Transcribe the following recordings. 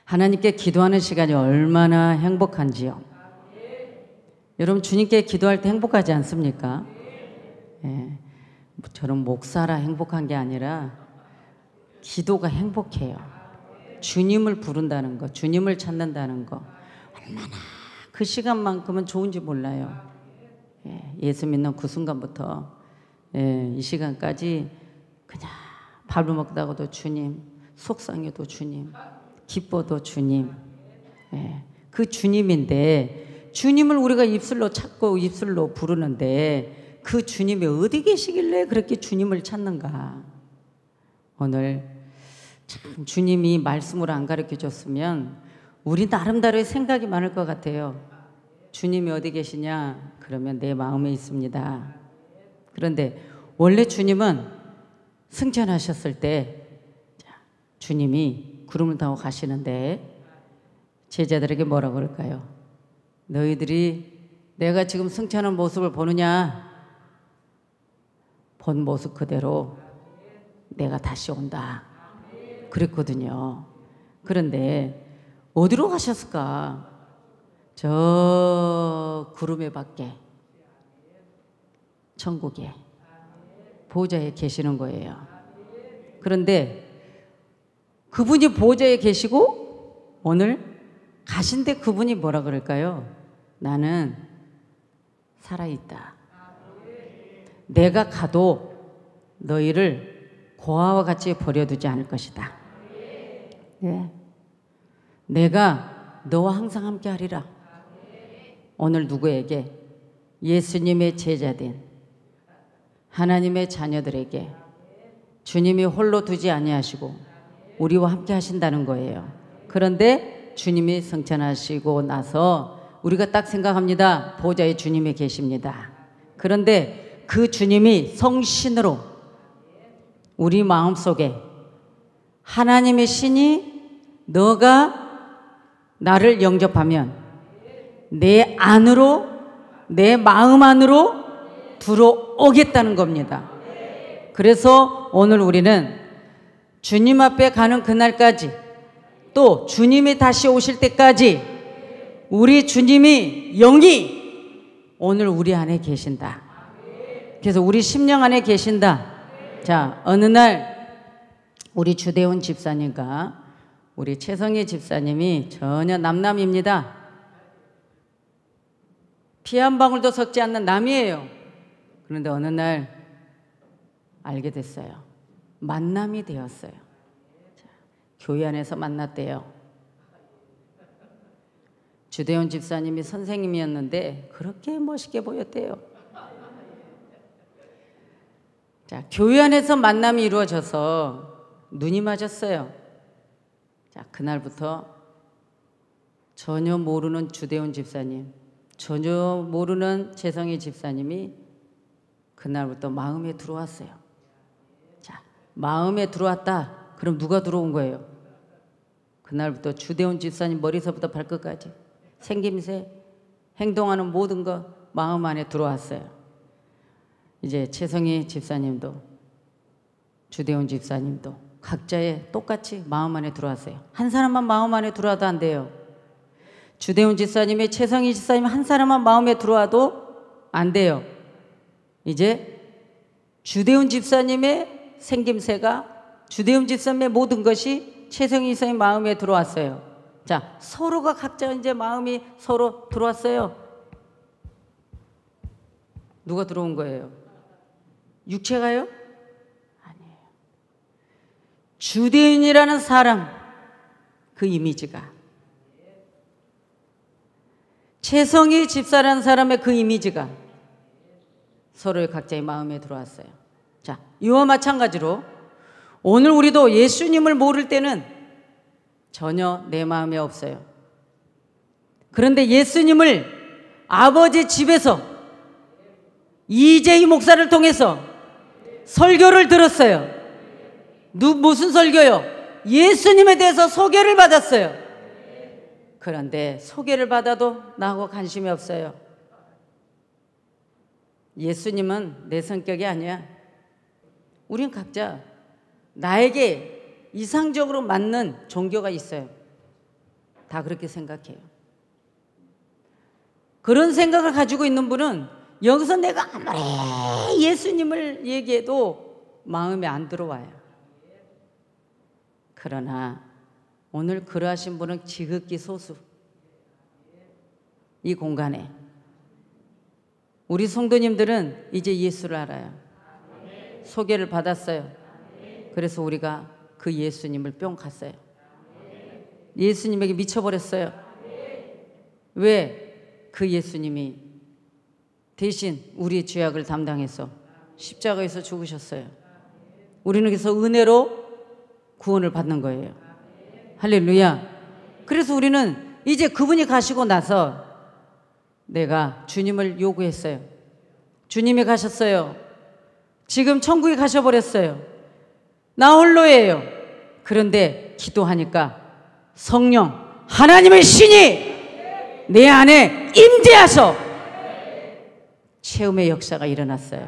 하나님께 기도하는 시간이 얼마나 행복한지요. 여러분 주님께 기도할 때 행복하지 않습니까? 예, 저는 목사라 행복한 게 아니라 기도가 행복해요. 주님을 부른다는 거, 주님을 찾는다는 거 얼마나 그 시간만큼은 좋은지 몰라요. 예수 믿는 그 순간부터 이 시간까지 그냥 밥을 먹다가도 주님, 속상해도 주님, 기뻐도 주님. 그 주님인데 주님을 우리가 입술로 찾고 입술로 부르는데 그 주님이 어디 계시길래 그렇게 주님을 찾는가. 오늘 참 주님이 말씀으로 안 가르쳐 줬으면 우리 나름대로의 생각이 많을 것 같아요. 주님이 어디 계시냐? 그러면 내 마음에 있습니다. 그런데 원래 주님은 승천하셨을 때 주님이 구름을 타고 가시는데 제자들에게 뭐라고 그럴까요? 너희들이 내가 지금 승천한 모습을 보느냐? 본 모습 그대로 내가 다시 온다. 그랬거든요. 그런데 어디로 가셨을까? 저 구름의 밖에 천국에 보좌에 계시는 거예요. 그런데 그분이 보좌에 계시고 오늘 가신데 그분이 뭐라 그럴까요? 나는 살아있다. 내가 가도 너희를 고아와 같이 버려두지 않을 것이다. 네. 내가 너와 항상 함께 하리라. 오늘 누구에게? 예수님의 제자된 하나님의 자녀들에게 주님이 홀로 두지 아니하시고 우리와 함께 하신다는 거예요. 그런데 주님이 승천하시고 나서 우리가 딱 생각합니다. 보좌에 주님이 계십니다. 그런데 그 주님이 성신으로 우리 마음속에 하나님의 신이 너가 나를 영접하면 내 안으로 내 마음 안으로 들어오겠다는 겁니다. 그래서 오늘 우리는 주님 앞에 가는 그날까지 또 주님이 다시 오실 때까지 우리 주님이 영이 오늘 우리 안에 계신다. 그래서 우리 심령 안에 계신다. 자, 어느 날 우리 주대훈 집사님과 우리 최성희 집사님이 전혀 남남입니다. 피 한 방울도 섞지 않는 남이에요. 그런데 어느 날 알게 됐어요. 만남이 되었어요. 자, 교회 안에서 만났대요. 주대훈 집사님이 선생님이었는데 그렇게 멋있게 보였대요. 자, 교회 안에서 만남이 이루어져서 눈이 맞았어요. 자, 그날부터 전혀 모르는 주대훈 집사님, 전혀 모르는 최성희 집사님이 그날부터 마음에 들어왔어요. 자, 마음에 들어왔다. 그럼 누가 들어온 거예요? 그날부터 주대훈 집사님 머리서부터 발끝까지 생김새, 행동하는 모든 거 마음 안에 들어왔어요. 이제 최성희 집사님도 주대훈 집사님도 각자의 똑같이 마음 안에 들어왔어요. 한 사람만 마음 안에 들어와도 안 돼요. 주대훈 집사님의 최성희 집사님 한 사람만 마음에 들어와도 안 돼요. 이제 주대훈 집사님의 생김새가 주대훈 집사님의 모든 것이 최성희 집사님 마음에 들어왔어요. 자, 서로가 각자 이제 마음이 서로 들어왔어요. 누가 들어온 거예요? 육체가요? 아니에요. 주대훈이라는 사람, 그 이미지가, 최성희 집사라는 사람의 그 이미지가 서로의 각자의 마음에 들어왔어요. 자, 이와 마찬가지로 오늘 우리도 예수님을 모를 때는 전혀 내 마음에 없어요. 그런데 예수님을 아버지 집에서 이재희 목사를 통해서 설교를 들었어요. 무슨 설교요? 예수님에 대해서 소개를 받았어요. 그런데 소개를 받아도 나하고 관심이 없어요. 예수님은 내 성격이 아니야. 우린 각자 나에게 이상적으로 맞는 종교가 있어요. 다 그렇게 생각해요. 그런 생각을 가지고 있는 분은 여기서 내가 아무리 예수님을 얘기해도 마음에 안 들어와요. 그러나 오늘 그러하신 분은 지극히 소수. 이 공간에 우리 성도님들은 이제 예수를 알아요. 소개를 받았어요. 그래서 우리가 그 예수님을 뿅 갔어요. 예수님에게 미쳐버렸어요. 왜? 그 예수님이 대신 우리의 죄악을 담당해서 십자가에서 죽으셨어요. 우리는 그래서 은혜로 구원을 받는 거예요. 할렐루야. 그래서 우리는 이제 그분이 가시고 나서 내가 주님을 요구했어요. 주님이 가셨어요. 지금 천국에 가셔버렸어요. 나 홀로예요. 그런데 기도하니까 성령 하나님의 신이 내 안에 임재하셔 체험의 역사가 일어났어요.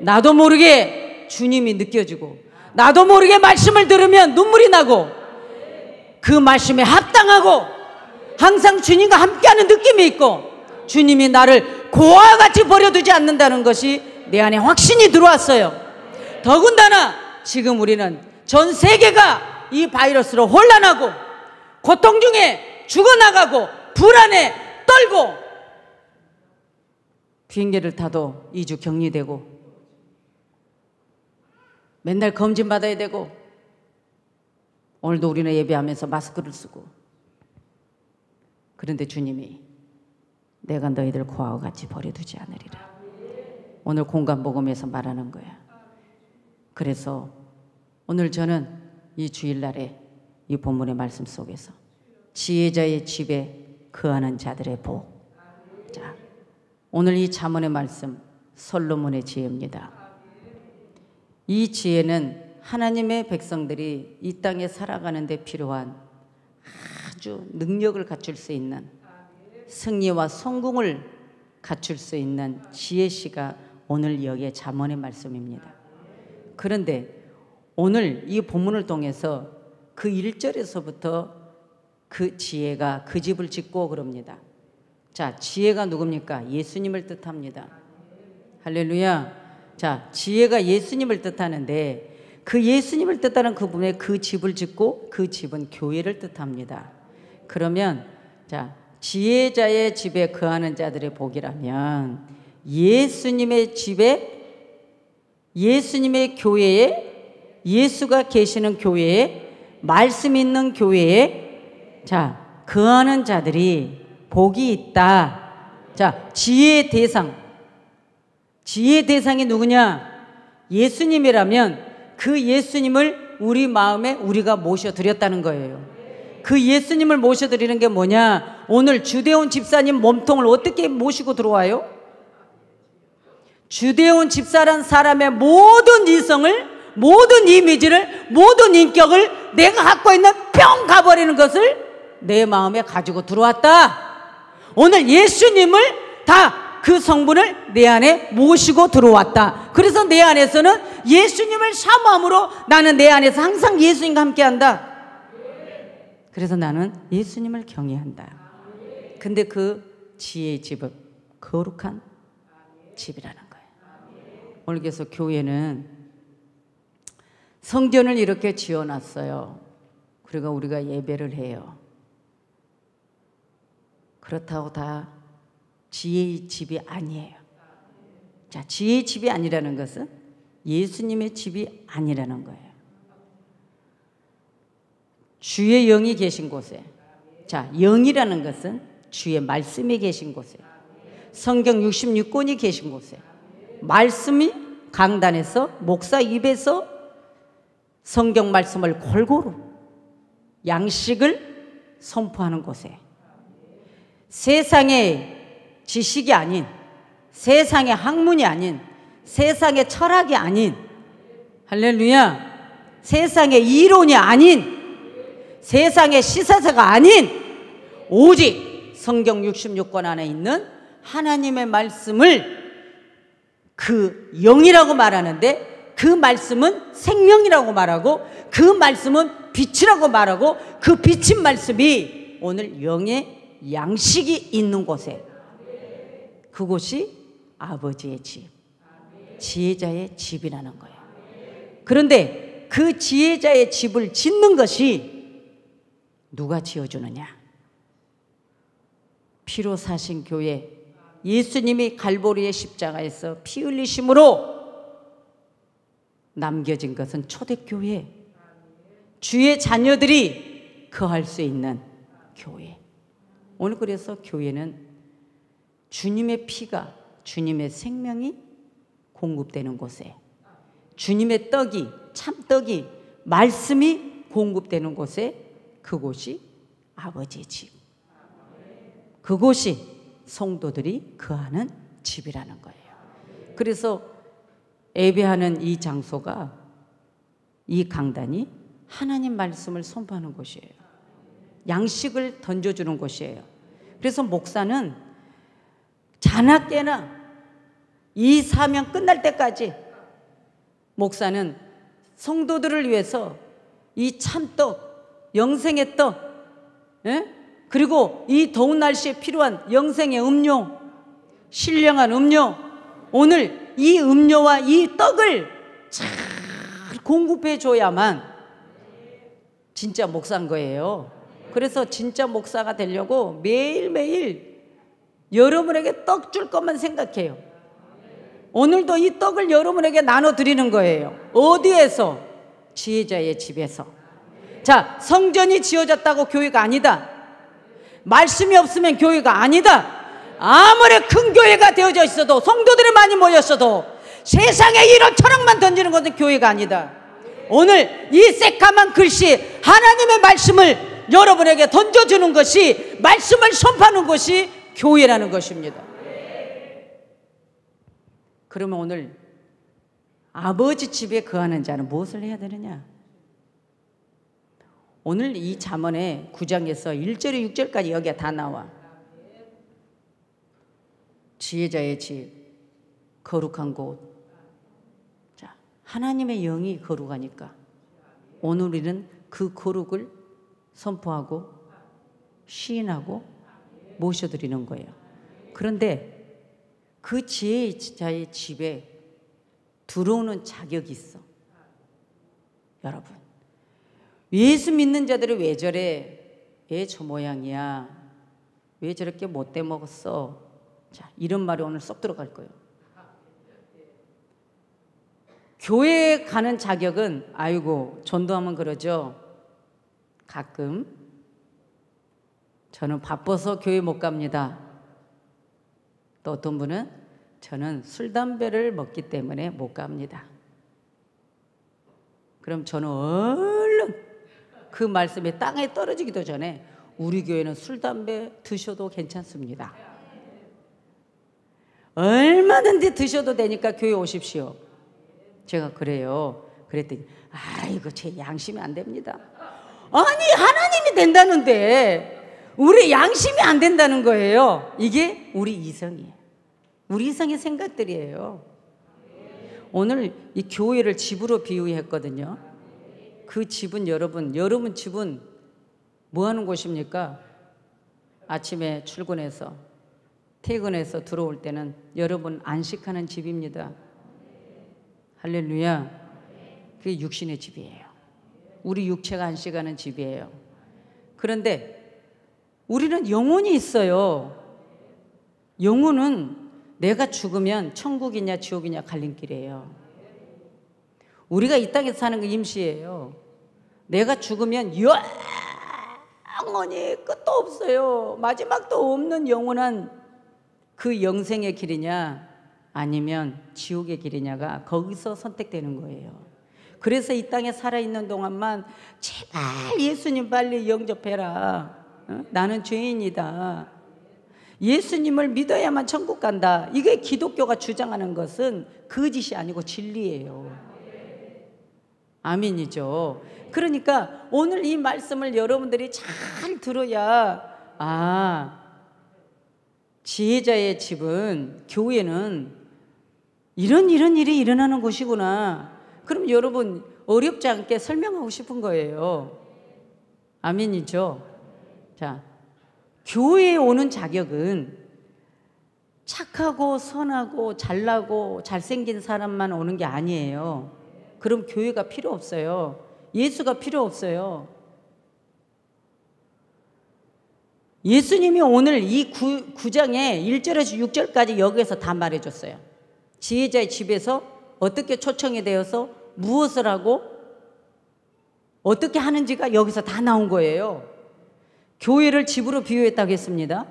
나도 모르게 주님이 느껴지고 나도 모르게 말씀을 들으면 눈물이 나고 그 말씀에 합당하고 항상 주님과 함께하는 느낌이 있고 주님이 나를 고아와 같이 버려두지 않는다는 것이 내 안에 확신이 들어왔어요. 더군다나 지금 우리는 전 세계가 이 바이러스로 혼란하고 고통 중에 죽어나가고 불안에 떨고 비행기를 타도 2주 격리되고 맨날 검진받아야 되고 오늘도 우리는 예배하면서 마스크를 쓰고 그런데 주님이 내가 너희들 고아와 같이 버려두지 않으리라. 오늘 공간 복음에서 말하는 거야. 그래서 오늘 저는 이 주일날에 이 본문의 말씀 속에서 지혜자의 집에 거하는 자들의 복. 자, 오늘 이 잠언의 말씀 솔로몬의 지혜입니다. 이 지혜는 하나님의 백성들이 이 땅에 살아가는 데 필요한 아주 능력을 갖출 수 있는 승리와 성공을 갖출 수 있는 지혜시가 오늘 여기에 잠언의 말씀입니다. 그런데 오늘 이 본문을 통해서 그 1절에서부터 그 지혜가 그 집을 짓고 그럽니다. 자, 지혜가 누굽니까? 예수님을 뜻합니다. 할렐루야. 자, 지혜가 예수님을 뜻하는데 그 예수님을 뜻하는 그 분의 그 집을 짓고 그 집은 교회를 뜻합니다. 그러면 자, 지혜자의 집에 거하는 자들의 복이라면 예수님의 집에 예수님의 교회에 예수가 계시는 교회에 말씀 있는 교회에 자, 거하는 자들이 복이 있다. 자, 지혜의 대상이 누구냐? 예수님이라면 그 예수님을 우리 마음에 우리가 모셔드렸다는 거예요. 그 예수님을 모셔드리는 게 뭐냐? 오늘 주대원 집사님 몸통을 어떻게 모시고 들어와요? 주대원 집사란 사람의 모든 이성을, 모든 이미지를, 모든 인격을 내가 갖고 있는 뿅 가버리는 것을 내 마음에 가지고 들어왔다. 오늘 예수님을 다 그 성분을 내 안에 모시고 들어왔다. 그래서 내 안에서는 예수님을 사모함으로 나는 내 안에서 항상 예수님과 함께한다. 그래서 나는 예수님을 경외한다. 근데 그 지혜의 집은 거룩한 집이라는 거예요. 오늘 그래서 교회는 성전을 이렇게 지어놨어요. 그리고 우리가 예배를 해요. 그렇다고 다 지혜의 집이 아니에요. 자, 지혜의 집이 아니라는 것은 예수님의 집이 아니라는 거예요. 주의 영이 계신 곳에, 자, 영이라는 것은 주의 말씀이 계신 곳에, 성경 66권이 계신 곳에, 말씀이 강단에서 목사 입에서 성경 말씀을 골고루 양식을 선포하는 곳에, 세상의 지식이 아닌, 세상의 학문이 아닌, 세상의 철학이 아닌, 할렐루야, 세상의 이론이 아닌, 세상의 시사서가 아닌 오직 성경 66권 안에 있는 하나님의 말씀을 그 영이라고 말하는데 그 말씀은 생명이라고 말하고 그 말씀은 빛이라고 말하고 그 빛인 말씀이 오늘 영의 양식이 있는 곳에, 그곳이 아버지의 집, 지혜자의 집이라는 거예요. 그런데 그 지혜자의 집을 짓는 것이 누가 지어주느냐? 피로 사신 교회, 예수님이 갈보리의 십자가에서 피 흘리심으로 남겨진 것은 초대교회, 주의 자녀들이 거할 수 있는 교회. 오늘 그래서 교회는 주님의 피가, 주님의 생명이 공급되는 곳에, 주님의 떡이, 참떡이, 말씀이 공급되는 곳에, 그곳이 아버지의 집, 그곳이 성도들이 거하는 집이라는 거예요. 그래서 예배하는 이 장소가, 이 강단이 하나님 말씀을 선포하는 곳이에요. 양식을 던져주는 곳이에요. 그래서 목사는 자나 깨나 이 사명 끝날 때까지 목사는 성도들을 위해서 이 참떡, 영생의 떡, 그리고 이 더운 날씨에 필요한 영생의 음료, 신령한 음료, 오늘 이 음료와 이 떡을 잘 공급해 줘야만 진짜 목사인 거예요. 그래서 진짜 목사가 되려고 매일매일 여러분에게 떡 줄 것만 생각해요. 오늘도 이 떡을 여러분에게 나눠드리는 거예요. 어디에서? 지혜자의 집에서. 자, 성전이 지어졌다고 교회가 아니다. 말씀이 없으면 교회가 아니다. 아무리 큰 교회가 되어져 있어도, 성도들이 많이 모였어도 세상에 1억 1천억만 던지는 것은 교회가 아니다. 오늘 이 새까만 글씨, 하나님의 말씀을 여러분에게 던져주는 것이, 말씀을 선포하는 것이 교회라는 것입니다. 그러면 오늘 아버지 집에 거하는 자는 무엇을 해야 되느냐? 오늘 이 잠언의 9장에서 1절에 6절까지 여기에 다 나와. 지혜자의 집, 거룩한 곳. 자, 하나님의 영이 거룩하니까 오늘 우리는 그 거룩을 선포하고 시인하고 모셔드리는 거예요. 그런데 그 지혜자의 집에 들어오는 자격이 있어. 여러분, 예수 믿는 자들이 왜 저래? 왜 저 모양이야? 왜 저렇게 못돼 먹었어? 자, 이런 말이 오늘 쏙 들어갈 거예요. 교회에 가는 자격은, 아이고, 전도하면 그러죠. 가끔 저는 바빠서 교회 못 갑니다. 또 어떤 분은 저는 술, 담배를 먹기 때문에 못 갑니다. 그럼 저는 얼른 그 말씀이 땅에 떨어지기도 전에 우리 교회는 술, 담배 드셔도 괜찮습니다. 얼마든지 드셔도 되니까 교회 오십시오. 제가 그래요. 그랬더니 아이고, 제 양심이 안 됩니다. 아니, 하나님이 된다는데 우리 양심이 안 된다는 거예요. 이게 우리 이성이에요. 우리 이성의 생각들이에요. 오늘 이 교회를 집으로 비유했거든요. 그 집은 여러분 집은 뭐 하는 곳입니까? 아침에 출근해서 퇴근해서 들어올 때는 여러분 안식하는 집입니다. 할렐루야. 그게 육신의 집이에요. 우리 육체가 안식하는 집이에요. 그런데 우리는 영혼이 있어요. 영혼은 내가 죽으면 천국이냐 지옥이냐 갈림길이에요. 우리가 이 땅에서 사는 건 임시예요. 내가 죽으면 영원히 끝도 없어요. 마지막도 없는 영원한 그 영생의 길이냐 아니면 지옥의 길이냐가 거기서 선택되는 거예요. 그래서 이 땅에 살아있는 동안만 제발 예수님 빨리 영접해라. 나는 죄인이다. 예수님을 믿어야만 천국 간다. 이게 기독교가 주장하는 것은 거짓이 아니고 진리예요. 아멘이죠. 그러니까 오늘 이 말씀을 여러분들이 잘 들어야, 지혜자의 집은, 교회는 이런 일이 일어나는 곳이구나. 그럼 여러분 어렵지 않게 설명하고 싶은 거예요. 아멘이죠. 자, 교회에 오는 자격은 착하고 선하고 잘나고 잘생긴 사람만 오는 게 아니에요. 그럼 교회가 필요 없어요. 예수가 필요 없어요. 예수님이 오늘 이 9장에 1절에서 6절까지 여기에서 다 말해줬어요. 지혜자의 집에서 어떻게 초청이 되어서 무엇을 하고 어떻게 하는지가 여기서 다 나온 거예요. 교회를 집으로 비유했다고 했습니다.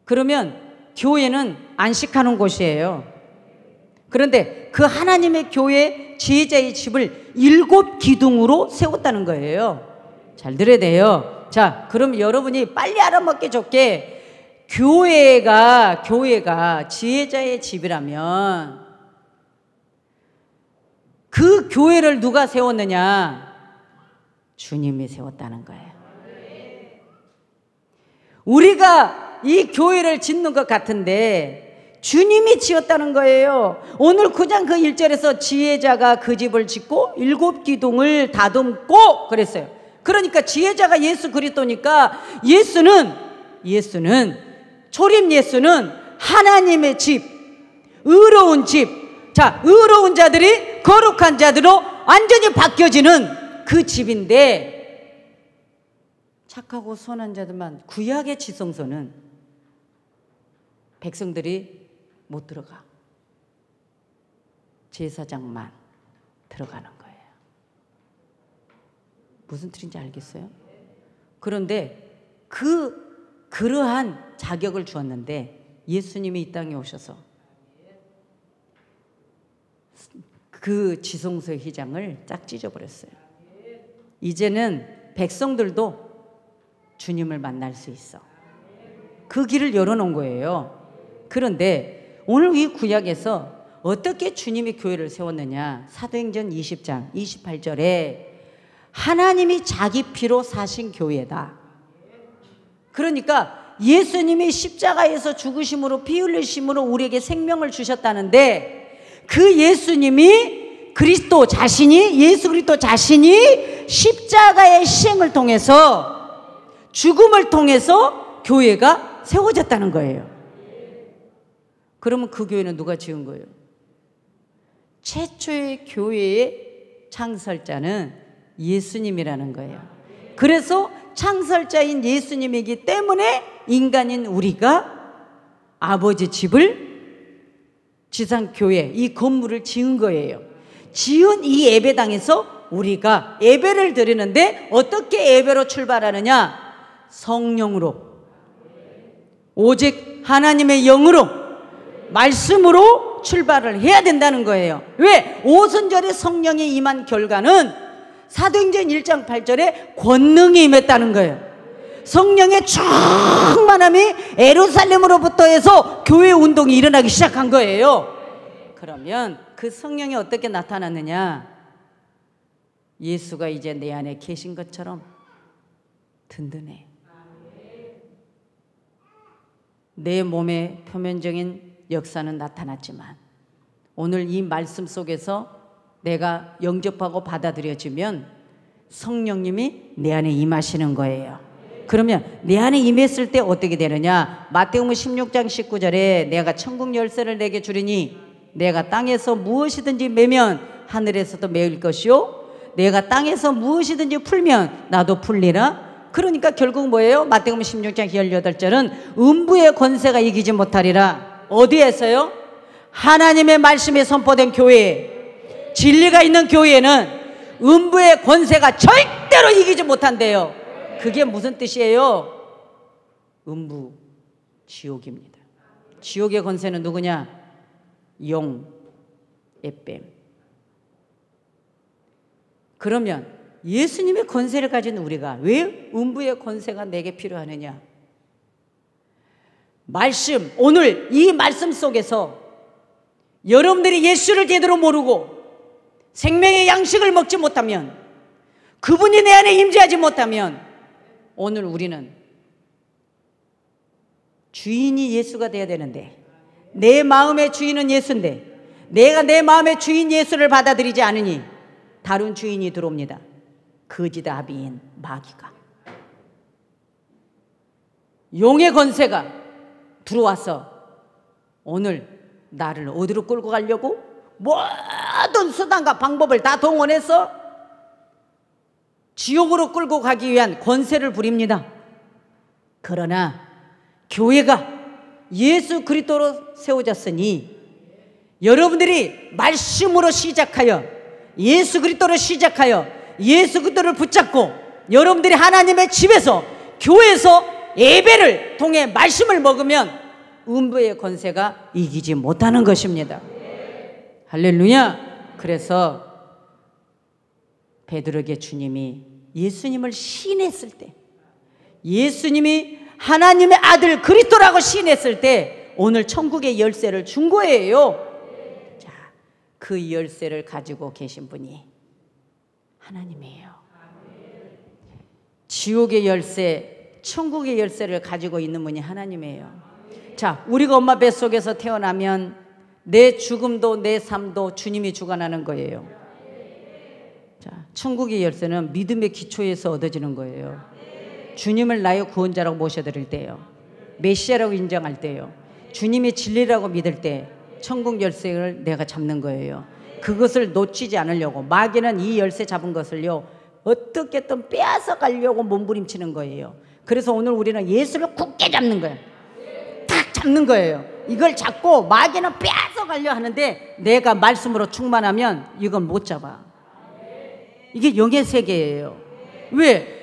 그러면 교회는 안식하는 곳이에요. 그런데 그 하나님의 교회 지혜자의 집을 7 기둥으로 세웠다는 거예요. 잘 들어야 돼요. 자, 그럼 여러분이 빨리 알아먹기 좋게 교회가 지혜자의 집이라면 그 교회를 누가 세웠느냐? 주님이 세웠다는 거예요. 우리가 이 교회를 짓는 것 같은데 주님이 지었다는 거예요. 오늘 9장 그 1절에서 지혜자가 그 집을 짓고 7 기둥을 다듬고 그랬어요. 그러니까 지혜자가 예수 그리스도니까 예수는 초림 예수는 하나님의 집, 의로운 집. 자, 의로운 자들이 거룩한 자들로 완전히 바뀌어지는 그 집인데 착하고 선한 자들만 구약의 지성소는 백성들이 못 들어가. 제사장만 들어가는 거예요. 무슨 뜻인지 알겠어요? 그런데 그러한 자격을 주었는데 예수님이 이 땅에 오셔서 그 지성소의 휘장을 쫙 찢어버렸어요. 이제는 백성들도 주님을 만날 수 있어. 그 길을 열어놓은 거예요. 그런데 오늘 이 구약에서 어떻게 주님이 교회를 세웠느냐? 사도행전 20장 28절에 하나님이 자기 피로 사신 교회다. 그러니까 예수님이 십자가에서 죽으심으로 피 흘리심으로 우리에게 생명을 주셨다는데 그 예수님이 그리스도 자신이 예수 그리스도 자신이 십자가의 희생을 통해서 죽음을 통해서 교회가 세워졌다는 거예요. 그러면 그 교회는 누가 지은 거예요? 최초의 교회의 창설자는 예수님이라는 거예요. 그래서 창설자인 예수님이기 때문에 인간인 우리가 아버지 집을 지상교회 이 건물을 지은 거예요. 지은 이 예배당에서 우리가 예배를 드리는데 어떻게 예배로 출발하느냐? 성령으로, 오직 하나님의 영으로, 말씀으로 출발을 해야 된다는 거예요. 왜? 오순절에 성령이 임한 결과는 사도행전 1장 8절에 권능이 임했다는 거예요. 성령의 충만함이 예루살렘으로부터 해서 교회 운동이 일어나기 시작한 거예요. 그러면 그 성령이 어떻게 나타났느냐? 예수가 이제 내 안에 계신 것처럼 든든해. 내 몸의 표면적인 역사는 나타났지만 오늘 이 말씀 속에서 내가 영접하고 받아들여지면 성령님이 내 안에 임하시는 거예요. 그러면 내 안에 임했을 때 어떻게 되느냐? 마태복음 16장 19절에 내가 천국 열쇠를 내게 주리니 내가 땅에서 무엇이든지 매면 하늘에서도 매일 것이요 내가 땅에서 무엇이든지 풀면 나도 풀리라. 그러니까 결국 뭐예요? 마태복음 16장 18절은 음부의 권세가 이기지 못하리라. 어디에서요? 하나님의 말씀이 선포된 교회, 진리가 있는 교회는 음부의 권세가 절대로 이기지 못한대요. 그게 무슨 뜻이에요? 음부, 지옥입니다. 지옥의 권세는 누구냐? 용, 에뱀. 그러면 예수님의 권세를 가진 우리가 왜 음부의 권세가 내게 필요하느냐? 말씀, 오늘 이 말씀 속에서 여러분들이 예수를 제대로 모르고 생명의 양식을 먹지 못하면, 그분이 내 안에 임재하지 못하면 오늘 우리는 주인이 예수가 돼야 되는데, 내 마음의 주인은 예수인데 내가 내 마음의 주인 예수를 받아들이지 않으니 다른 주인이 들어옵니다. 거짓 아비인 마귀가. 용의 권세가 들어와서 오늘 나를 어디로 끌고 가려고 모든 수단과 방법을 다 동원해서 지옥으로 끌고 가기 위한 권세를 부립니다. 그러나 교회가 예수 그리스도로 세워졌으니 여러분들이 말씀으로 시작하여 예수 그리스도로 시작하여 예수 그리스도를 붙잡고 여러분들이 하나님의 집에서 교회에서 예배를 통해 말씀을 먹으면 음부의 권세가 이기지 못하는 것입니다. 할렐루야. 그래서 베드로에게 주님이 예수님을 시인했을 때, 예수님이 하나님의 아들 그리스도라고 시인했을 때 오늘 천국의 열쇠를 준 거예요. 자, 그 열쇠를 가지고 계신 분이 하나님이에요. 지옥의 열쇠, 천국의 열쇠를 가지고 있는 분이 하나님이에요. 자, 우리가 엄마 뱃속에서 태어나면 내 죽음도 내 삶도 주님이 주관하는 거예요. 자, 천국의 열쇠는 믿음의 기초에서 얻어지는 거예요. 주님을 나의 구원자라고 모셔드릴 때요, 메시아라고 인정할 때요, 주님의 진리라고 믿을 때 천국 열쇠를 내가 잡는 거예요. 그것을 놓치지 않으려고 마귀는 이 열쇠 잡은 것을요 어떻게든 빼앗아 가려고 몸부림치는 거예요. 그래서 오늘 우리는 예수를 굳게 잡는 거예요. 딱 잡는 거예요. 이걸 잡고 마귀는 빼앗아 가려 하는데 내가 말씀으로 충만하면 이건 못 잡아. 이게 영의 세계예요. 왜?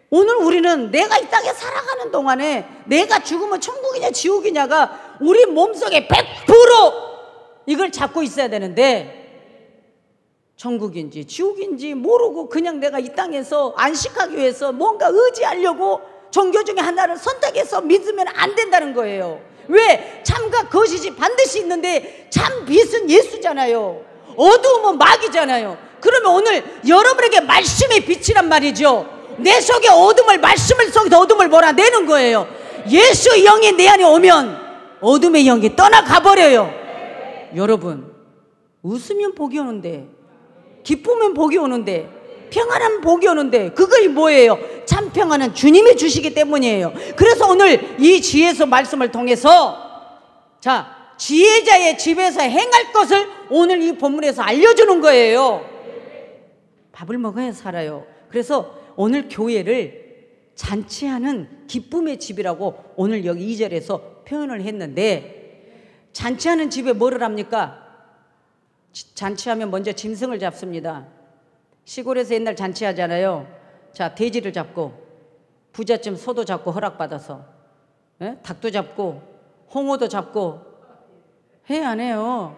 오늘 우리는 내가 이 땅에 살아가는 동안에 내가 죽으면 천국이냐 지옥이냐가 우리 몸속에 100% 이걸 잡고 있어야 되는데 천국인지 지옥인지 모르고 그냥 내가 이 땅에서 안식하기 위해서 뭔가 의지하려고 종교 중에 하나를 선택해서 믿으면 안 된다는 거예요. 왜? 참과 거짓이 반드시 있는데 참 빛은 예수잖아요. 어두움은 마귀잖아요. 그러면 오늘 여러분에게 말씀의 빛이란 말이죠. 내 속에 어둠을, 말씀을 속에 어둠을 몰아내는 거예요. 예수의 영이 내 안에 오면 어둠의 영이 떠나가 버려요. 여러분, 웃으면 복이 오는데, 기쁘면 복이 오는데, 평안하면 복이 오는데, 그것이 뭐예요? 참 평안은 주님이 주시기 때문이에요. 그래서 오늘 이 지혜서 말씀을 통해서 자, 지혜자의 집에서 행할 것을 오늘 이 본문에서 알려주는 거예요. 밥을 먹어야 살아요. 그래서 오늘 교회를 잔치하는 기쁨의 집이라고 오늘 여기 2절에서 표현을 했는데, 잔치하는 집에 뭐를 합니까? 잔치하면 먼저 짐승을 잡습니다. 시골에서 옛날 잔치하잖아요. 자, 돼지를 잡고 부잣집 소도 잡고 허락받아서, 닭도 잡고 홍어도 잡고 해 안 해요?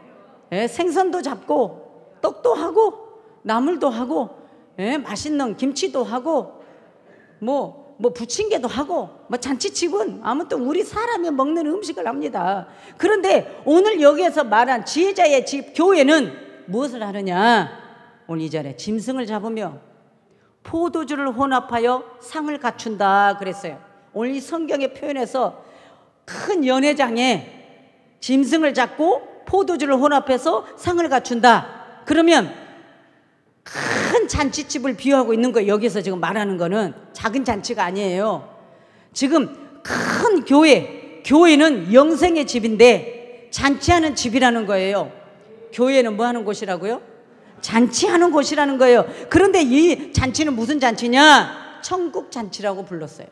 생선도 잡고 떡도 하고 나물도 하고 맛있는 김치도 하고 뭐 부침개도 하고 뭐 잔치집은 아무튼 우리 사람이 먹는 음식을 합니다. 그런데 오늘 여기에서 말한 지혜자의 집 교회는 무엇을 하느냐? 오늘 이 자리에 짐승을 잡으며 포도주를 혼합하여 상을 갖춘다 그랬어요. 오늘 이 성경의 표현에서 큰 연회장에 짐승을 잡고 포도주를 혼합해서 상을 갖춘다. 그러면 큰 잔치집을 비유하고 있는 거예요. 여기서 지금 말하는 거는 작은 잔치가 아니에요. 지금 큰 교회는 영생의 집인데 잔치하는 집이라는 거예요. 교회는 뭐 하는 곳이라고요? 잔치하는 곳이라는 거예요. 그런데 이 잔치는 무슨 잔치냐? 천국 잔치라고 불렀어요.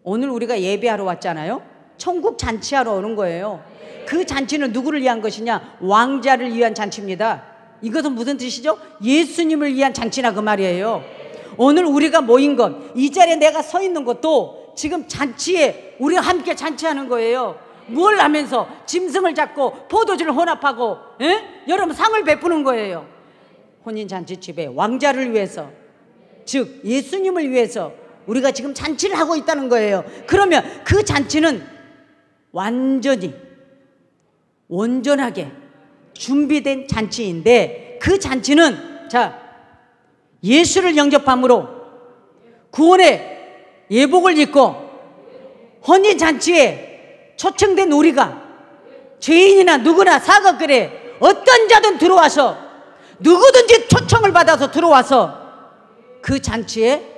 오늘 우리가 예배하러 왔잖아요. 천국 잔치하러 오는 거예요. 그 잔치는 누구를 위한 것이냐? 왕자를 위한 잔치입니다. 이것은 무슨 뜻이죠? 예수님을 위한 잔치나 그 말이에요. 오늘 우리가 모인 것, 이 자리에 내가 서 있는 것도 지금 잔치에 우리가 함께 잔치하는 거예요. 뭘 하면서? 짐승을 잡고 포도주를 혼합하고 여러분 상을 베푸는 거예요. 혼인잔치집에 왕자를 위해서, 즉 예수님을 위해서 우리가 지금 잔치를 하고 있다는 거예요. 그러면 그 잔치는 완전히 온전하게 준비된 잔치인데, 그 잔치는 자, 예수를 영접함으로 구원의 예복을 입고 혼인잔치에 초청된 우리가 죄인이나 누구나 사각글에 어떤 자든 들어와서 누구든지 초청을 받아서 들어와서 그 잔치에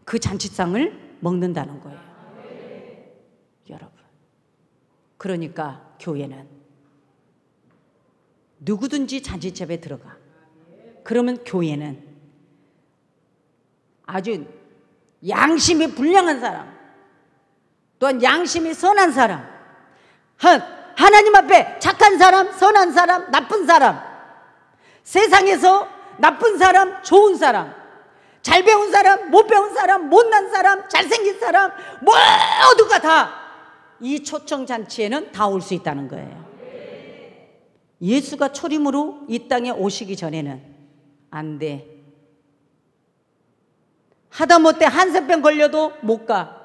그 잔치상을 먹는다는 거예요. 여러분. 그러니까 교회는 누구든지 잔치집에 들어가. 그러면 교회는 아주 양심이 불량한 사람, 또한 양심이 선한 사람, 하나님 앞에 착한 사람, 선한 사람, 나쁜 사람, 세상에서 나쁜 사람, 좋은 사람, 잘 배운 사람, 못 배운 사람, 못난 사람, 잘생긴 사람, 모두가 다 이 초청잔치에는 다 올 수 있다는 거예요. 예수가 초림으로 이 땅에 오시기 전에는 안 돼. 하다못해 한센병 걸려도 못 가.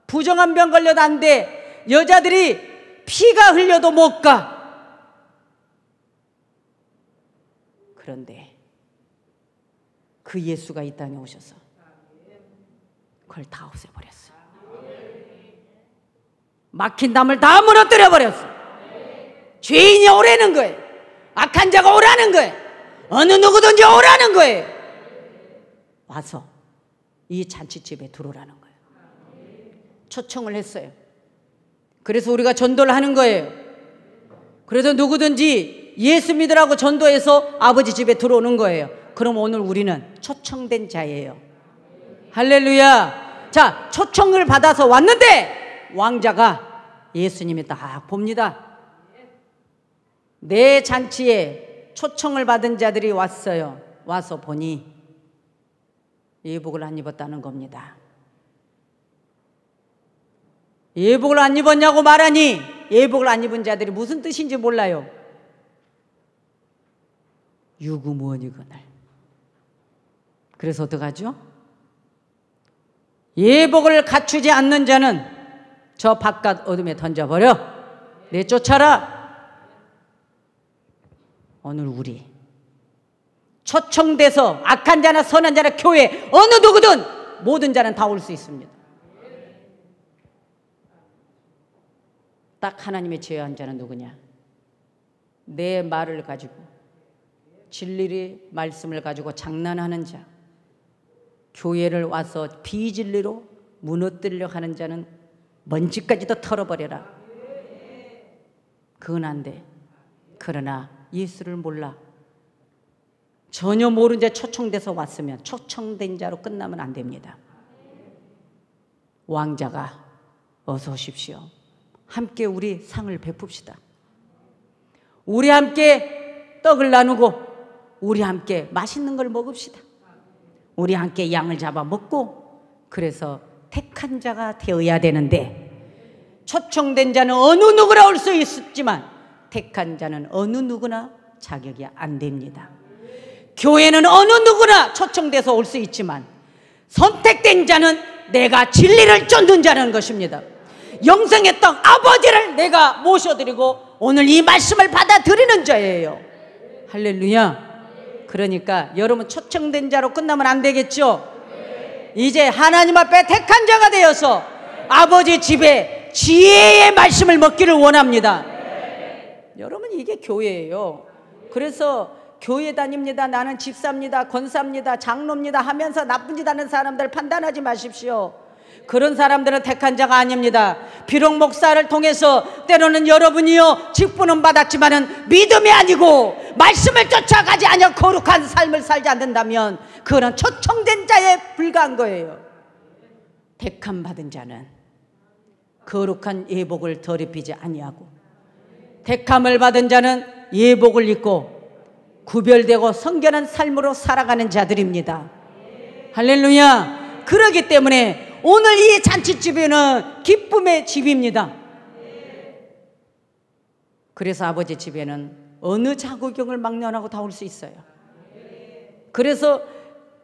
부정한 병 걸려도 안 돼. 여자들이 피가 흘려도 못 가. 그런데 그 예수가 이 땅에 오셔서 그걸 다 없애버렸어요. 막힌 담을 다 무너뜨려 버렸어요. 죄인이 오라는 거예요. 악한 자가 오라는 거예요. 어느 누구든지 오라는 거예요. 와서 이 잔치집에 들어오라는 거예요. 초청을 했어요. 그래서 우리가 전도를 하는 거예요. 그래서 누구든지 예수 믿으라고 전도해서 아버지 집에 들어오는 거예요. 그럼 오늘 우리는 초청된 자예요. 할렐루야. 자, 초청을 받아서 왔는데 왕자가 예수님이 딱 봅니다. 내 잔치에 초청을 받은 자들이 왔어요. 와서 보니 예복을 안 입었다는 겁니다. 예복을 안 입었냐고 말하니 예복을 안 입은 자들이 무슨 뜻인지 몰라요. 유구무원이거늘. 그래서 어떡하죠? 예복을 갖추지 않는 자는 저 바깥 어둠에 던져버려. 내쫓아라. 오늘 우리 초청돼서 악한 자나 선한 자나 교회 어느 누구든 모든 자는 다 올 수 있습니다. 딱 하나님의 제어한 자는 누구냐? 내 말을 가지고 진리의 말씀을 가지고 장난하는 자, 교회를 와서 비진리로 무너뜨리려 하는 자는 먼지까지도 털어버려라. 그건 안 돼. 그러나 예수를 몰라 전혀 모르는 자 초청돼서 왔으면 초청된 자로 끝나면 안 됩니다. 왕자가 어서 오십시오. 함께 우리 상을 베풉시다. 우리 함께 떡을 나누고 우리 함께 맛있는 걸 먹읍시다. 우리 함께 양을 잡아 먹고 그래서 택한 자가 되어야 되는데 초청된 자는 어느 누구나 올 수 있었지만 택한 자는 어느 누구나 자격이 안 됩니다. 교회는 어느 누구나 초청돼서 올 수 있지만 선택된 자는 내가 진리를 쫓는 자라는 것입니다. 영생의 떡 아버지를 내가 모셔드리고 오늘 이 말씀을 받아들이는 자예요. 할렐루야. 그러니까 여러분 초청된 자로 끝나면 안 되겠죠? 이제 하나님 앞에 택한 자가 되어서 아버지 집에 지혜의 말씀을 먹기를 원합니다. 여러분 이게 교회예요. 그래서 교회 다닙니다, 나는 집사입니다, 권사입니다, 장로입니다 하면서 나쁜 짓 하는 사람들 판단하지 마십시오. 그런 사람들은 택한 자가 아닙니다. 비록 목사를 통해서 때로는 여러분이요 직분은 받았지만은 믿음이 아니고 말씀을 쫓아가지 않아 거룩한 삶을 살지 않는다면 그건 초청된 자에 불과한 거예요. 택함 받은 자는 거룩한 예복을 더럽히지 아니하고 택함을 받은 자는 예복을 입고 구별되고 성결한 삶으로 살아가는 자들입니다. 할렐루야. 그러기 때문에 오늘 이 잔치집에는 기쁨의 집입니다. 그래서 아버지 집에는 어느 자구경을 막론하고 다 올 수 있어요. 그래서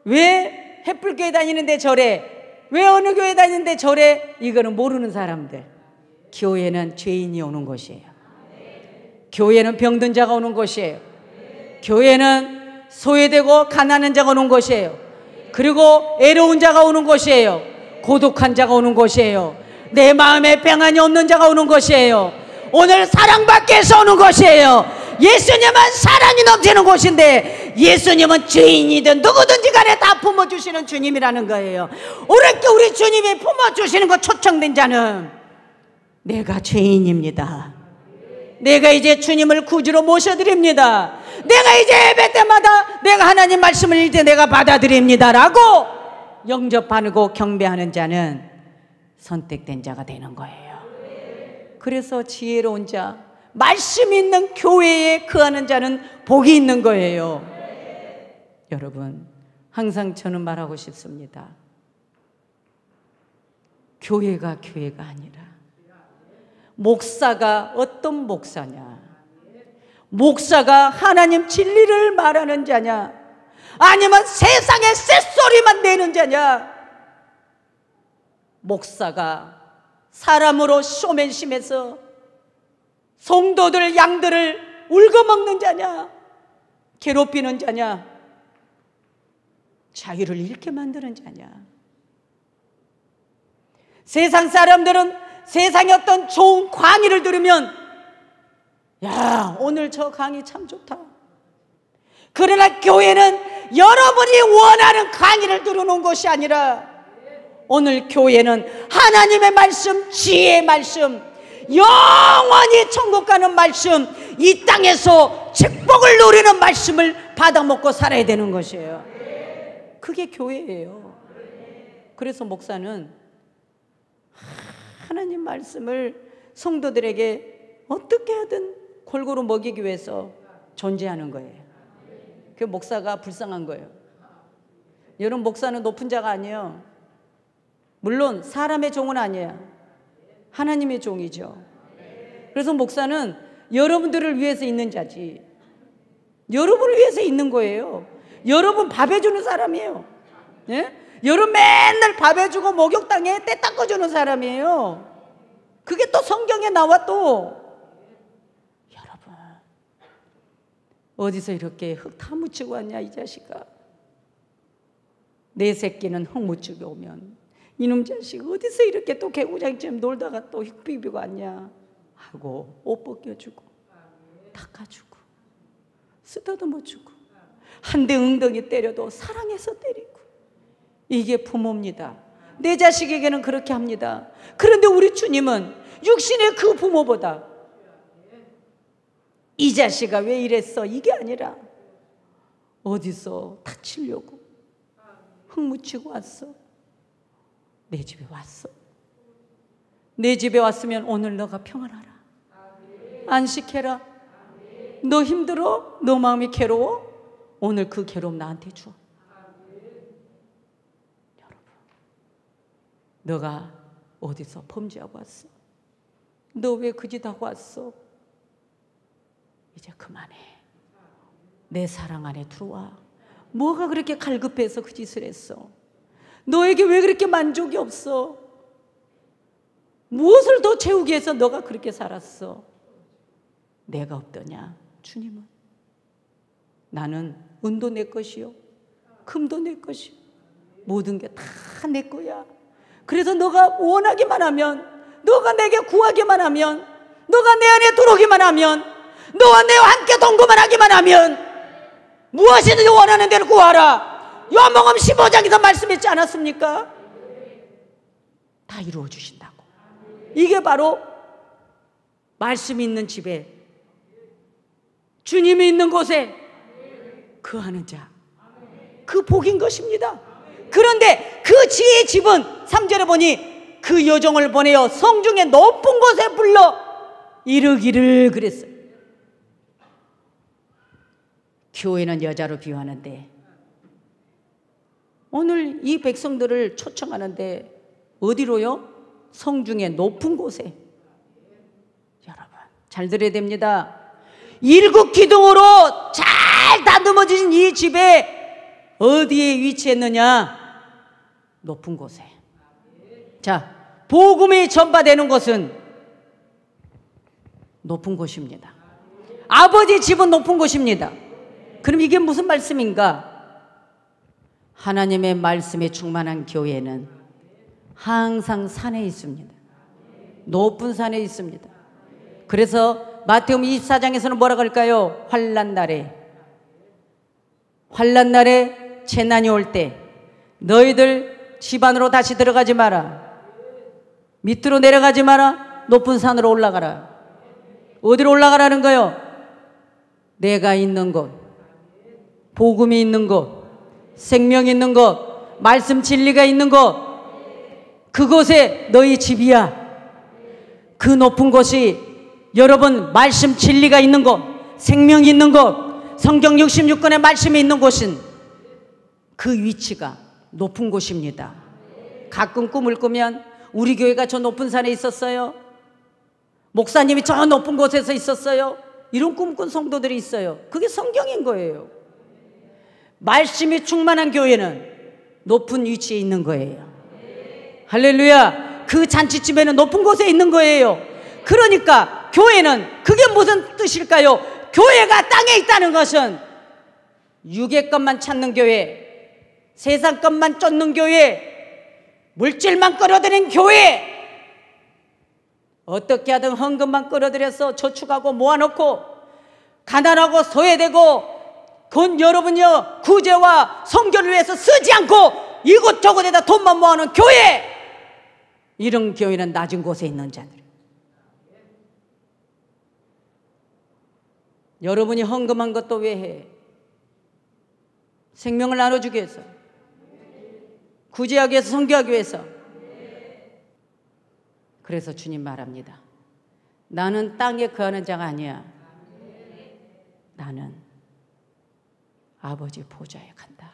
왜 햇불교회 다니는데 저래, 왜 어느 교회 다니는데 저래, 이거는 모르는 사람들. 교회는 죄인이 오는 곳이에요. 교회는 병든 자가 오는 곳이에요. 교회는 소외되고 가난한 자가 오는 곳이에요. 그리고 애로운 자가 오는 곳이에요. 고독한 자가 오는 곳이에요. 내 마음에 평안이 없는 자가 오는 곳이에요. 오늘 사랑받기 위해서 오는 곳이에요. 예수님은 사랑이 넘치는 곳인데 예수님은 죄인이든 누구든지 간에 다 품어주시는 주님이라는 거예요. 오랫게 우리 주님이 품어주시는 것 초청된 자는 내가 죄인입니다. 내가 이제 주님을 구주로 모셔드립니다. 내가 이제 예배 때마다 내가 하나님 말씀을 이제 내가 받아들입니다 라고 영접하고 경배하는 자는 선택된 자가 되는 거예요. 그래서 지혜로운 자, 말씀 있는 교회에 거하는 자는 복이 있는 거예요. 여러분, 항상 저는 말하고 싶습니다. 교회가 아니라 목사가 어떤 목사냐, 목사가 하나님 진리를 말하는 자냐, 아니면 세상의 쇳소리만 내는 자냐, 목사가 사람으로 쇼맨심해서 성도들 양들을 울거먹는 자냐, 괴롭히는 자냐, 자유를 잃게 만드는 자냐. 세상 사람들은 세상의 어떤 좋은 강의를 들으면 야, 오늘 저 강의 참 좋다. 그러나 교회는 여러분이 원하는 강의를 들어놓은 것이 아니라 오늘 교회는 하나님의 말씀, 지혜의 말씀, 영원히 천국 가는 말씀, 이 땅에서 축복을 누리는 말씀을 받아먹고 살아야 되는 것이에요. 그게 교회예요. 그래서 목사는 하나님 말씀을 성도들에게 어떻게 하든 골고루 먹이기 위해서 존재하는 거예요. 그 목사가 불쌍한 거예요. 여러분, 목사는 높은 자가 아니에요. 물론 사람의 종은 아니에요. 하나님의 종이죠. 그래서 목사는 여러분들을 위해서 있는 자지, 여러분을 위해서 있는 거예요. 여러분 밥 해주는 사람이에요. 예? 여러분 맨날 밥 해주고 목욕탕에 때 닦아주는 사람이에요. 그게 또 성경에 나와. 또 여러분, 어디서 이렇게 흙 다 묻히고 왔냐 이 자식아. 내 새끼는 흙 묻히고 오면 이놈 자식 어디서 이렇게 또 개구장처럼 놀다가 또 흙 비비고 왔냐 하고 옷 벗겨주고 닦아주고 쓰다듬어주고 한 대 엉덩이 때려도 사랑해서 때리고. 이게 부모입니다. 내 자식에게는 그렇게 합니다. 그런데 우리 주님은 육신의 그 부모보다 이 자식아 왜 이랬어 이게 아니라 어디서 다치려고 흙 묻히고 왔어. 내 집에 왔어. 내 집에 왔으면 오늘 너가 평안하라. 안식해라. 너 힘들어? 너 마음이 괴로워? 오늘 그 괴로움 나한테 줘. 여러분, 너가 어디서 범죄하고 왔어? 너 왜 그 짓 하고 왔어? 이제 그만해. 내 사랑 안에 들어와. 뭐가 그렇게 갈급해서 그 짓을 했어? 너에게 왜 그렇게 만족이 없어? 무엇을 더 채우기 위해서 너가 그렇게 살았어? 내가 없더냐? 주님은 나는 은도 내 것이요 금도 내 것이요 모든 게 다 내 거야. 그래서 너가 원하기만 하면, 너가 내게 구하기만 하면, 너가 내 안에 들어오기만 하면, 너와 내와 함께 동거만 하기만 하면 무엇이든지 원하는 대로 구하라. 요한복음 15장에서 말씀했지 않았습니까? 다 이루어 주신다고. 이게 바로 말씀이 있는 집에, 주님이 있는 곳에 거하는 자, 그 복인 것입니다. 그런데 그 지혜의 집은 3절에 보니 그 여종을 보내어 성중의 높은 곳에 불러 이르기를 그랬어요. 교회는 여자로 비유하는데 오늘 이 백성들을 초청하는데 어디로요? 성중의 높은 곳에. 여러분 잘 들어야 됩니다. 일곱 기둥으로 잘 다듬어진 이 집에 어디에 위치했느냐? 높은 곳에. 자, 복음이 전파되는 곳은 높은 곳입니다. 아버지 집은 높은 곳입니다. 그럼 이게 무슨 말씀인가? 하나님의 말씀에 충만한 교회는 항상 산에 있습니다. 높은 산에 있습니다. 그래서 마태복음 24장에서는 뭐라고 할까요? 환난 날에 재난이 올 때 너희들 집 안으로 다시 들어가지 마라. 밑으로 내려가지 마라. 높은 산으로 올라가라. 어디로 올라가라는 거요? 내가 있는 곳, 복음이 있는 곳, 생명이 있는 곳, 말씀 진리가 있는 곳, 그곳에 너희 집이야. 그 높은 곳이 여러분 말씀 진리가 있는 곳, 생명이 있는 곳, 성경 66권의 말씀이 있는 곳은 그 위치가 높은 곳입니다. 가끔 꿈을 꾸면 우리 교회가 저 높은 산에 있었어요. 목사님이 저 높은 곳에서 있었어요. 이런 꿈 꾼 성도들이 있어요. 그게 성경인 거예요. 말씀이 충만한 교회는 높은 위치에 있는 거예요. 할렐루야. 그 잔치집에는 높은 곳에 있는 거예요. 그러니까 교회는 그게 무슨 뜻일까요? 교회가 땅에 있다는 것은 육의 것만 찾는 교회, 세상 것만 쫓는 교회, 물질만 끌어들인 교회, 어떻게 하든 헌금만 끌어들여서 저축하고 모아놓고 가난하고 소외되고 곧 여러분이요 구제와 선교를 위해서 쓰지 않고 이곳저곳에다 돈만 모아놓은 교회, 이런 교회는 낮은 곳에 있는 자들. 여러분이 헌금한 것도 왜 해? 생명을 나눠주기 위해서, 구제하기 위해서, 선교하기 위해서. 그래서 주님 말합니다. 나는 땅에 거하는 자가 아니야. 나는 아버지 보좌에 간다.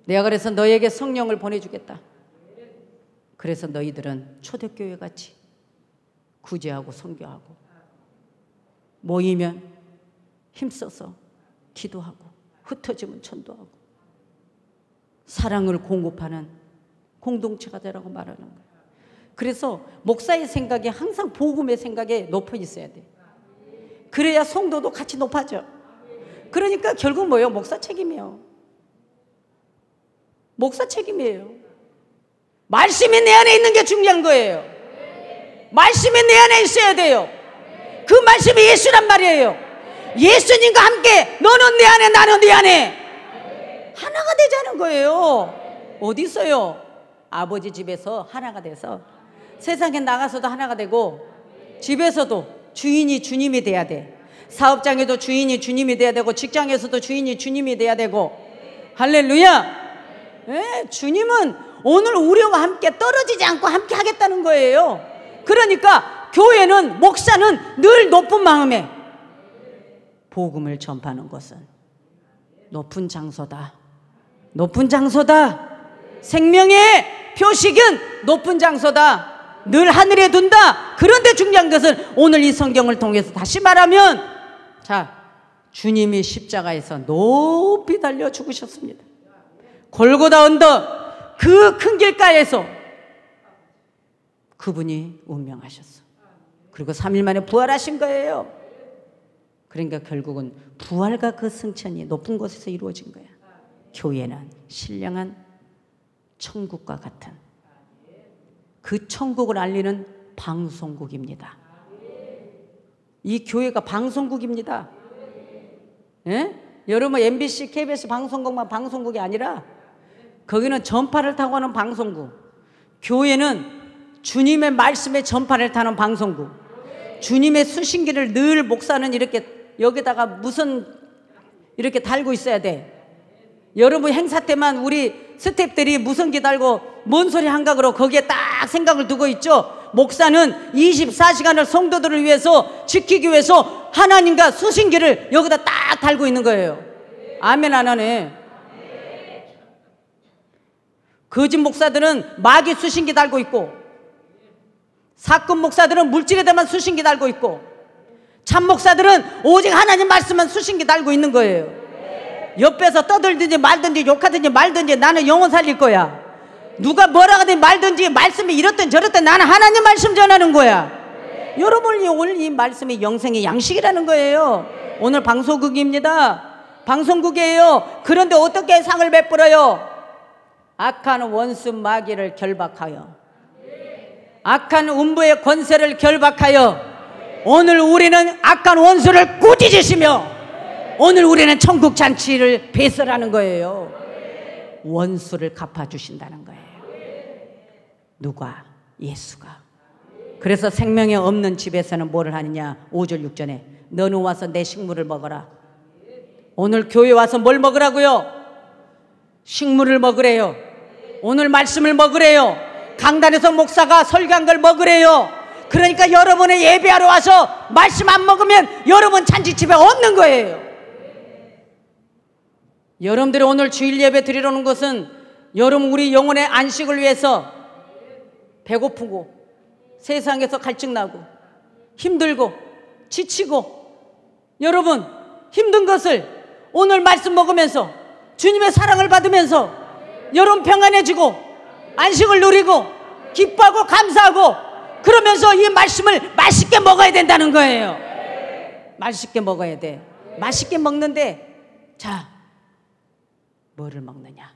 내가 그래서 너에게 성령을 보내주겠다. 그래서 너희들은 초대교회 같이 구제하고 선교하고 모이면 힘써서 기도하고 흩어지면 전도하고 사랑을 공급하는 공동체가 되라고 말하는 거예요. 그래서 목사의 생각이 항상 복음의 생각에 높아 있어야 돼. 그래야 성도도 같이 높아져. 그러니까 결국 뭐예요? 목사 책임이에요. 목사 책임이에요. 말씀이 내 안에 있는 게 중요한 거예요. 말씀이 내 안에 있어야 돼요. 그 말씀이 예수란 말이에요. 예수님과 함께 너는 내 안에 나는 네 안에 하나가 되자는 거예요. 어디 있어요? 아버지 집에서 하나가 돼서 세상에 나가서도 하나가 되고 집에서도 주인이 주님이 돼야 돼. 사업장에도 주인이 주님이 돼야 되고 직장에서도 주인이 주님이 돼야 되고. 할렐루야. 네, 주님은 오늘 우리와 함께 떨어지지 않고 함께 하겠다는 거예요. 그러니까 교회는, 목사는 늘 높은 마음에 복음을 전파하는 것은 높은 장소다. 높은 장소다. 생명의 표식은 높은 장소다. 늘 하늘에 둔다. 그런데 중요한 것은 오늘 이 성경을 통해서 다시 말하면, 자, 주님이 십자가에서 높이 달려 죽으셨습니다. 골고다 언덕 그 큰 길가에서 그분이 운명하셨어. 그리고 3일 만에 부활하신 거예요. 그러니까 결국은 부활과 그 승천이 높은 곳에서 이루어진 거야. 교회는 신령한 천국과 같은 그 천국을 알리는 방송국입니다. 이 교회가 방송국입니다. 예? 여러분 MBC, KBS 방송국만 방송국이 아니라 거기는 전파를 타고 하는 방송국. 교회는 주님의 말씀의 전파를 타는 방송국. 주님의 수신기를 늘 목사는 이렇게 여기다가 무슨 이렇게 달고 있어야 돼. 여러분 행사 때만 우리 스태프들이 무선기 달고 뭔 소리 한각으로 거기에 딱 생각을 두고 있죠. 목사는 24시간을 성도들을 위해서 지키기 위해서 하나님과 수신기를 여기다 딱 달고 있는 거예요. 아멘 안 하네. 거짓 목사들은 마귀 수신기 달고 있고, 사건 목사들은 물질에다만 수신기 달고 있고, 참 목사들은 오직 하나님 말씀만 수신기 달고 있는 거예요. 옆에서 떠들든지 말든지 욕하든지 말든지 나는 영혼 살릴 거야. 누가 뭐라 하든 말든지 말씀이 이렇든 저렇든 나는 하나님 말씀 전하는 거야. 여러분이 오늘 이 말씀이 영생의 양식이라는 거예요. 오늘 방송국입니다. 방송국이에요. 그런데 어떻게 상을 베풀어요? 악한 원수 마귀를 결박하여, 악한 음부의 권세를 결박하여 오늘 우리는 악한 원수를 꾸짖으시며 오늘 우리는 천국 잔치를 배설하는 거예요. 원수를 갚아주신다는 거예요. 누가? 예수가. 그래서 생명이 없는 집에서는 뭐를 하느냐? 5절 6절에 너는 와서 내 식물을 먹어라. 오늘 교회 와서 뭘 먹으라고요? 식물을 먹으래요. 오늘 말씀을 먹으래요. 강단에서 목사가 설교한 걸 먹으래요. 그러니까 여러분의 예배하러 와서 말씀 안 먹으면 여러분 잔치집에 없는 거예요. 여러분들이 오늘 주일 예배 드리러 오는 것은 여러분 우리 영혼의 안식을 위해서 배고프고 세상에서 갈증나고 힘들고 지치고 여러분 힘든 것을 오늘 말씀 먹으면서 주님의 사랑을 받으면서 여러분 평안해지고 안식을 누리고 기뻐하고 감사하고 그러면서 이 말씀을 맛있게 먹어야 된다는 거예요. 맛있게 먹어야 돼. 맛있게 먹는데 자 뭐를 먹느냐?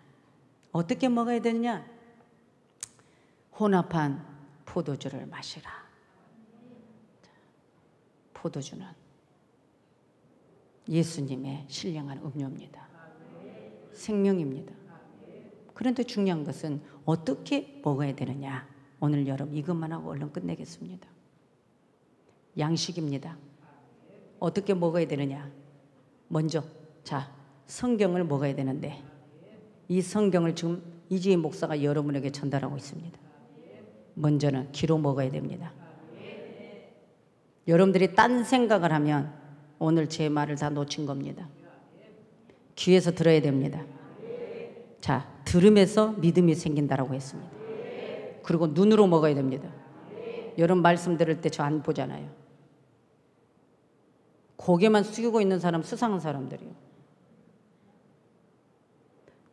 어떻게 먹어야 되느냐? 혼합한 포도주를 마시라. 포도주는 예수님의 신령한 음료입니다. 생명입니다. 그런데 중요한 것은 어떻게 먹어야 되느냐? 오늘 여러분 이것만 하고 얼른 끝내겠습니다. 양식입니다. 어떻게 먹어야 되느냐? 먼저 자 성경을 먹어야 되는데 이 성경을 지금 이지혜 목사가 여러분에게 전달하고 있습니다. 먼저는 귀로 먹어야 됩니다. 여러분들이 딴 생각을 하면 오늘 제 말을 다 놓친 겁니다. 귀에서 들어야 됩니다. 자, 들음에서 믿음이 생긴다라고 했습니다. 그리고 눈으로 먹어야 됩니다. 여러분 말씀 들을 때 저 안 보잖아요. 고개만 숙이고 있는 사람 수상한 사람들이에요.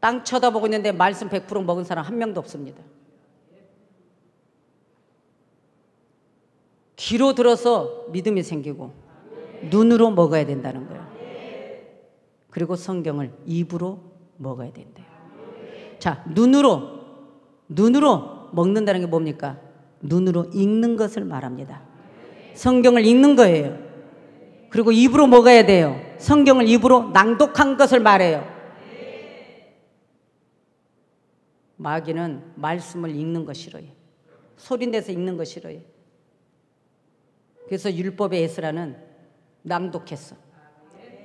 땅 쳐다보고 있는데 말씀 100% 먹은 사람 한 명도 없습니다. 귀로 들어서 믿음이 생기고 눈으로 먹어야 된다는 거예요. 그리고 성경을 입으로 먹어야 된대요. 자, 눈으로 먹는다는 게 뭡니까? 눈으로 읽는 것을 말합니다. 성경을 읽는 거예요. 그리고 입으로 먹어야 돼요. 성경을 입으로 낭독한 것을 말해요. 마귀는 말씀을 읽는 거 싫어요. 소리내서 읽는 거 싫어요. 그래서 율법의 에스라는 낭독했어.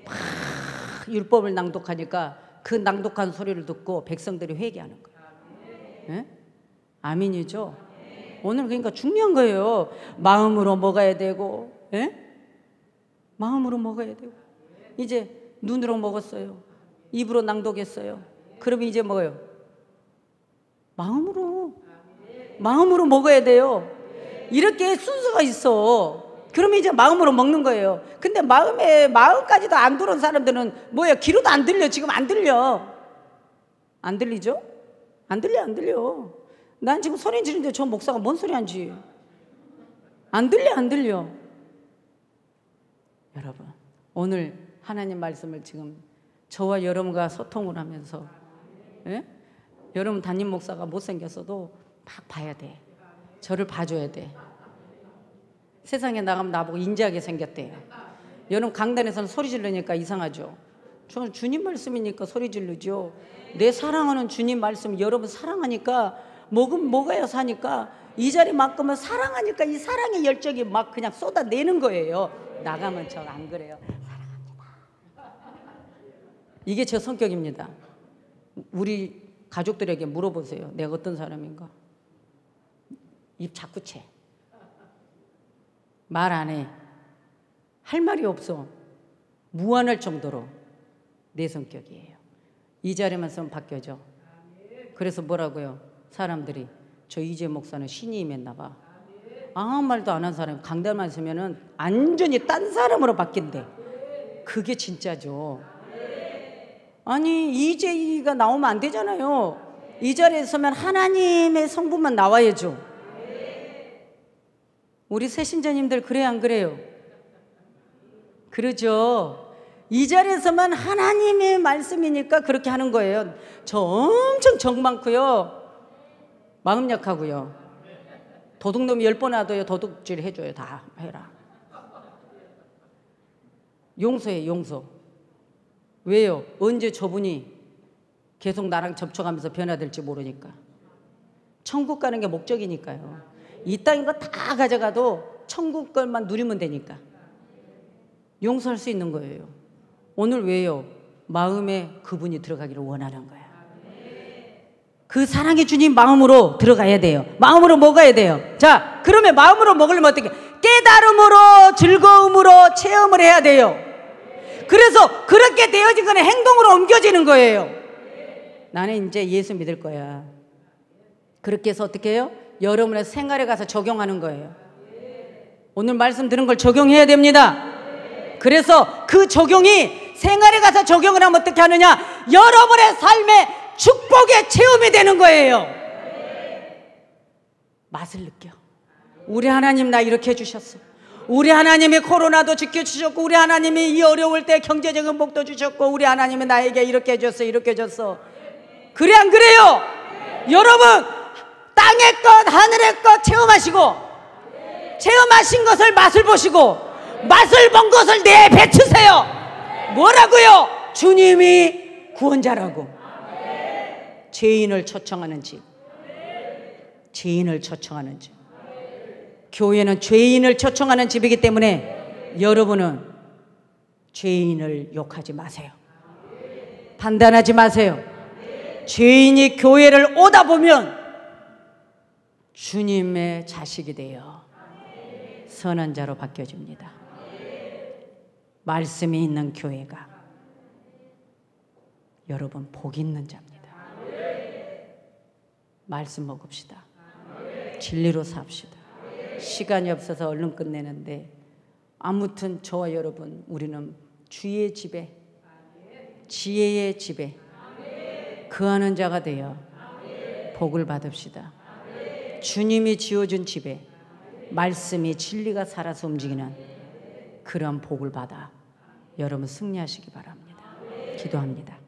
막 율법을 낭독하니까 그 낭독한 소리를 듣고 백성들이 회개하는 거예요. 예? 아멘이죠? 오늘 그러니까 중요한 거예요. 마음으로 먹어야 되고, 예? 마음으로 먹어야 되고. 이제 눈으로 먹었어요. 입으로 낭독했어요. 그러면 이제 뭐예요? 마음으로 먹어야 돼요. 이렇게 순서가 있어. 그러면 이제 마음으로 먹는 거예요. 근데 마음까지도 안 들어온 사람들은 뭐야? 귀로도 안 들려. 지금 안 들려. 안 들리죠? 안 들려. 난 지금 소리 지르는데 저 목사가 뭔 소리 하는지. 안 들려. 여러분, 오늘 하나님 말씀을 지금 저와 여러분과 소통을 하면서, 예? 여러분 담임 목사가 못생겼어도 막 봐야 돼. 저를 봐줘야 돼. 세상에 나가면 나보고 인자하게 생겼대요. 여러분 강단에서는 소리 지르니까 이상하죠. 저는 주님 말씀이니까 소리 지르죠. 내 사랑하는 주님 말씀 여러분 사랑하니까 먹어야 사니까 이 자리만큼은 사랑하니까 이 사랑의 열정이 막 그냥 쏟아내는 거예요. 나가면 저 안 그래요. 사랑합니다. 이게 제 성격입니다. 우리 가족들에게 물어보세요. 내가 어떤 사람인가? 입 자꾸 채. 말 안 해. 할 말이 없어. 무한할 정도로 내 성격이에요. 이 자리만 서면 바뀌어져. 그래서 뭐라고요? 사람들이 저 이재 목사는 신이 임했나 봐. 아무 말도 안 한 사람이 강단만 서면은 완전히 딴 사람으로 바뀐대. 그게 진짜죠. 아니 이재가 나오면 안 되잖아요. 이 자리에 서면 하나님의 성분만 나와야죠. 우리 새신자님들 그래요 안 그래요? 그러죠. 이 자리에서만 하나님의 말씀이니까 그렇게 하는 거예요. 저 엄청 정 많고요. 마음 약하고요. 도둑놈이 10번 와도요 도둑질 해줘요. 다 해라. 용서해 용서. 왜요? 언제 저분이 계속 나랑 접촉하면서 변화될지 모르니까. 천국 가는 게 목적이니까요. 이 땅인 거 다 가져가도 천국 것만 누리면 되니까 용서할 수 있는 거예요. 오늘 왜요? 마음에 그분이 들어가기를 원하는 거야. 그 사랑의 주님 마음으로 들어가야 돼요. 마음으로 먹어야 돼요. 자, 그러면 마음으로 먹으려면 어떻게? 깨달음으로, 즐거움으로 체험을 해야 돼요. 그래서 그렇게 되어진 거는 행동으로 옮겨지는 거예요. 나는 이제 예수 믿을 거야. 그렇게 해서 어떻게 해요? 여러분의 생활에 가서 적용하는 거예요. 오늘 말씀 들은 걸 적용해야 됩니다. 그래서 그 적용이 생활에 가서 적용을 하면 어떻게 하느냐? 여러분의 삶에 축복의 체험이 되는 거예요. 맛을 느껴. 우리 하나님 나 이렇게 해주셨어. 우리 하나님이 코로나도 지켜주셨고, 우리 하나님이 이 어려울 때 경제적인 복도 주셨고, 우리 하나님이 나에게 이렇게 해줬어, 이렇게 해줬어. 그래 안 그래요? 여러분 땅의 것 하늘의 것 체험하시고, 체험하신 것을 맛을 보시고, 맛을 본 것을 내뱉으세요. 뭐라고요? 주님이 구원자라고. 죄인을 초청하는 집, 죄인을 초청하는 집. 교회는 죄인을 초청하는 집이기 때문에 여러분은 죄인을 욕하지 마세요. 판단하지 마세요. 죄인이 교회를 오다 보면 주님의 자식이 되어 선한 자로 바뀌어집니다. 말씀이 있는 교회가 여러분 복 있는 자입니다. 말씀 먹읍시다. 진리로 삽시다. 시간이 없어서 얼른 끝내는데, 아무튼 저와 여러분 우리는 주의 집에, 지혜의 집에 거하는 자가 되어 복을 받읍시다. 주님이 지어준 집에 말씀이 진리가 살아서 움직이는 그런 복을 받아 여러분 승리하시기 바랍니다. 기도합니다.